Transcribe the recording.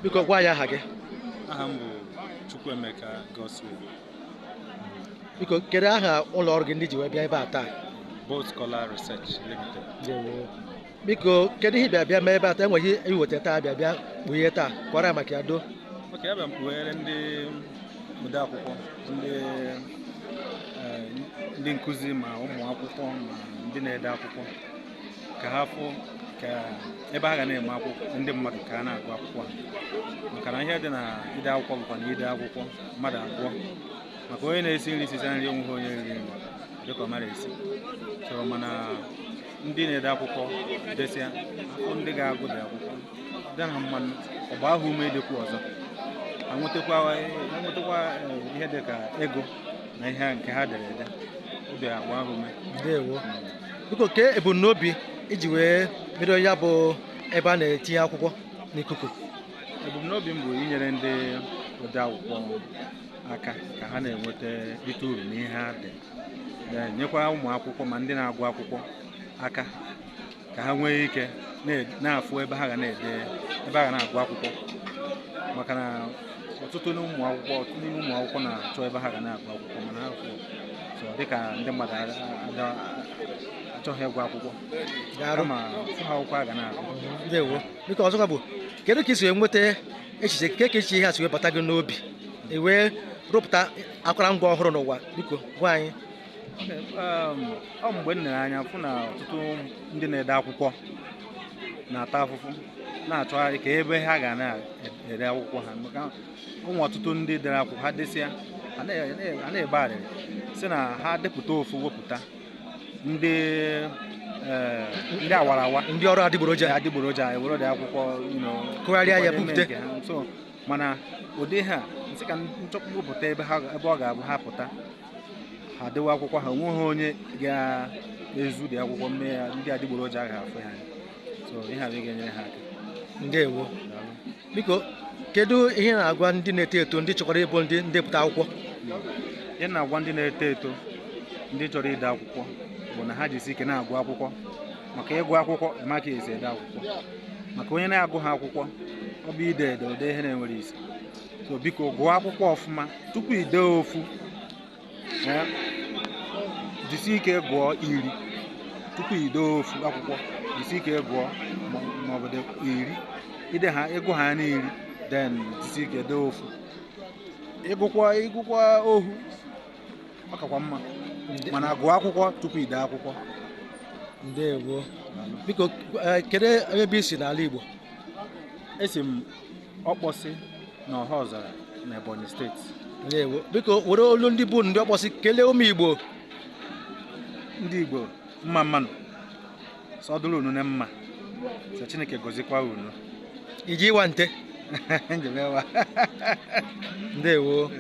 Biko gwa ya aha gị. Aha m bụ Chukwuemeka Godswill. Biko kedu aha ụlọ ọrụ gị ndị ji wee bịa ebe a taa? Boldscholar Research Limited. Biko kedu ihe bịa mee ebe a taa enweghị iweta taa bịa kpughe taa kwara maka ya do. Okay, abịa m kpughere ndị ode akwụkwọ, ndị nkụzi ma ụmụ akwụkwọ ma ndị na-ede akwụkwọ ka ha fụ ka ebe ha ga na-eme akwụkwọ ndị mmadụ ka ha na-agụ akwụkwọ maka na ihe dị na ide akwụkwọ bụkwa na ide akwụkwọ mmadụ agụọ maka onye na-esi nri sisa nri onweghị onye riri nri dịka ọ mara esi so mana ndị na-ede akwụkwọ desịa afọ ndị ga-agụ dị akwụkwọ dị na mmanụ ọgba ahụ ume dịkwa ọzọ enwetakwa ihe dị ka ego na ihe nke ha dere ede obi agba ahụ ume. Ndewo. Biko ke ebumnobi iji wee bido ya bụ ebe a na-etinye akwụkwọ n'ikuku? Ebumnobi m bụ inyere ndị ode akwụkwọ aka ka ha na-enweta rite uru n'ihe ha dị nyekwa ụmụ akwụkwọ ma ndị na-agụ akwụkwọ aka ka ha nwee ike na-afụ ebe ha ga na-ede ebe ha ga na-agụ akwụkwọ maka na ọtụtụ n'ime ụmụ akwụkwọ na-achọ ebe ha ga na-agụ akwụkwọ mana ha dịka ndị mmadụ achọghị ịgụ akwụkwọ ma fụ ha akwụkwọ a ga na-agụ. Ndewo. Biko ọzọkwa bụ kedu ka i si nweta echiche ka echiche ihe a si wee bata gị n'obi e wee rụpụta akụrụngwa ọhụrụ n'ụwa? Biko gwa anyị. Ọ mgbe m lere anya fụ na ọtụtụ ndị na-ede akwụkwọ na-ata afụfụ na-achọgharị ka ebe ha ga na-ede akwụkwọ ha maka ụmụ ọtụtụ ndị dere akwụkwọ ha desịa a na-ebe arịrị si na ha depụta ofu wepụta ndị awarawa ndị ọrụ adịgboroja ewere dị akwụkwọ kụgharịa ya bupụta so mana ụdị ha nsị ka nchọpụ wepụta ebe ọ ga-abụ ha pụta ha dewe akwụkwọ ha onweghị onye ga-ezu dị akwụkwọ mee ya ndị adịgboroja ga-afụ ya so ihe a ga-enyere ha aka. Ndewo. Biko kedu ihe na-agwa ndị na-eto eto ndị chọrọ ịbụ ndị ndepụta akwụkwọ? Ihe na-agwa ndị na-eto eto ndị chọrọ ide akwụkwọ bụ na ha jisi ike na-agụ akwụkwọ maka ịgụ akwụkwọ emaka esi ede akwụkwọ maka onye na-agụ ha akwụkwọ ọ bụ ide ede ihe na-enwere isi so biko gụọ akwụkwọ ọfụma tupu ide ofu jisi ike gụọ 10 tupu ide ofu akwụkwọ jisi ike gụọ maọbụ 10 ịgụ ha na 10 then jisi ike dee ofu ịgụkwa ohu ọ kakwa mma mana gụọ akwụkwọ tupu ide akwụkwọ. Ndewo. Biko kedu ebe i si n'ala Igbo? Esi m Ọkpọsị na Ọhaọzara na Ebonyi steeti. Ndewo. Biko were olu ndị bụ ndị Ọkpọsị kelee ụmụ Igbo. Ndị Igbo mma mmanụ sọdụrụ unu na mma sị Chineke gọzikwa unu iji ịwa nte. Njebewa. Ndewo.